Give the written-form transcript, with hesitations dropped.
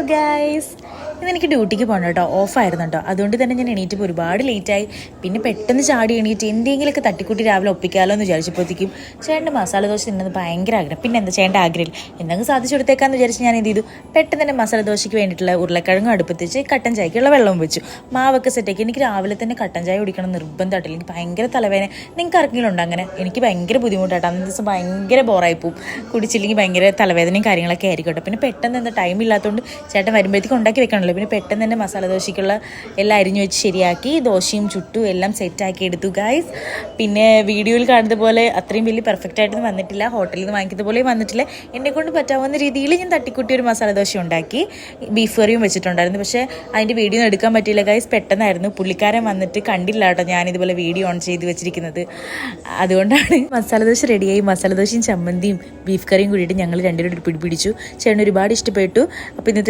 Guys, ഇന്നെനിക്ക് ഡ്യൂട്ടിക്ക് പോകണം കേട്ടോ, ഓഫായിരുന്നു കേട്ടോ. അതുകൊണ്ട് തന്നെ ഞാൻ എണീറ്റപ്പോൾ ഒരുപാട് ലേറ്റായി. പിന്നെ പെട്ടെന്ന് ചാടി എണീറ്റ് എന്തെങ്കിലുമൊക്കെ തട്ടിക്കൂട്ടി രാവിലെ ഒപ്പിക്കാമല്ലോ എന്ന് വിചാരിച്ചപ്പോഴത്തേക്കും ചേട്ടൻ്റെ മസാല ദോശ തിന്നുന്നത് ഭയങ്കര ആഗ്രഹം. പിന്നെ എന്താ ചേട്ടൻ്റെ ആഗ്രഹം എന്തെങ്കിലും സാധിച്ചു കൊടുത്തേക്കാന്ന് വിചാരിച്ച് ഞാൻ എന്ത് ചെയ്തു, പെട്ടെന്ന് തന്നെ മസാല ദോശയ്ക്ക് വേണ്ടിയിട്ടുള്ള ഉരുളക്കിഴങ്ങ് അടുപ്പത്തിച്ച് കട്ടൻ ചായക്കുള്ള വെള്ളവും വെച്ചു, മാവൊക്കെ സെറ്റാക്കി. എനിക്ക് രാവിലെ തന്നെ കട്ടൻ ചായ കുടിക്കണം നിർബന്ധമായിട്ടില്ല, എനിക്ക് ഭയങ്കര തലവേദന. നിങ്ങൾക്ക് ആർക്കെങ്കിലും ഉണ്ടോ അങ്ങനെ? എനിക്ക് ഭയങ്കര ബുദ്ധിമുട്ടായിട്ട് അന്നത്തെ ദിവസം ഭയങ്കര ബോറായി പോവും, കുടിച്ചില്ലെങ്കിൽ ഭയങ്കര തലവേദനയും കാര്യങ്ങളൊക്കെ ആയിരിക്കും കേട്ടോ. പിന്നെ പെട്ടെന്ന് എന്താ ടൈം ഇല്ലാത്തതുകൊണ്ട് ചേട്ടൻ വരുമ്പോഴത്തേക്കും ഉണ്ടാക്കി വെക്കണമല്ലോ. പിന്നെ പെട്ടെന്ന് തന്നെ മസാല ദോശയ്ക്കുള്ള എല്ലാം അരിഞ്ഞു വെച്ച് ശരിയാക്കി ദോശയും ചുട്ടു എല്ലാം സെറ്റാക്കി എടുത്തു ഗൈസ്. പിന്നെ വീഡിയോയിൽ കാണുന്നത് പോലെ അത്രയും വലിയ പെർഫെക്റ്റ് ആയിട്ടൊന്നും വന്നിട്ടില്ല, ഹോട്ടലിൽ നിന്ന് വാങ്ങിക്കുന്നത് പോലെ വന്നിട്ടില്ല. എന്നെക്കൊണ്ട് പറ്റാവുന്ന രീതിയിൽ ഞാൻ തട്ടിക്കൂട്ടി ഒരു മസാല ദോശ ഉണ്ടാക്കി, ബീഫ് കറിയും വെച്ചിട്ടുണ്ടായിരുന്നു. പക്ഷേ അതിൻ്റെ വീഡിയോ ഒന്നും എടുക്കാൻ പറ്റിയില്ല ഗൈസ്, പെട്ടെന്നായിരുന്നു. പുള്ളിക്കാരൻ വന്നിട്ട് കണ്ടില്ല കേട്ടോ ഞാനിതുപോലെ വീഡിയോ ഓൺ ചെയ്ത് വെച്ചിരിക്കുന്നത്. അതുകൊണ്ടാണ് മസാല ദോശ റെഡിയായി. മസാല ദോശയും ചമ്മന്തിയും ബീഫ് കറിയും കൂടിയിട്ട് ഞങ്ങൾ രണ്ടുപേരും പിടിപ്പിടിച്ചു. ചേട്ടന് ഒരുപാട് ഇഷ്ടപ്പെട്ടു. അപ്പോൾ ഇന്നത്തെ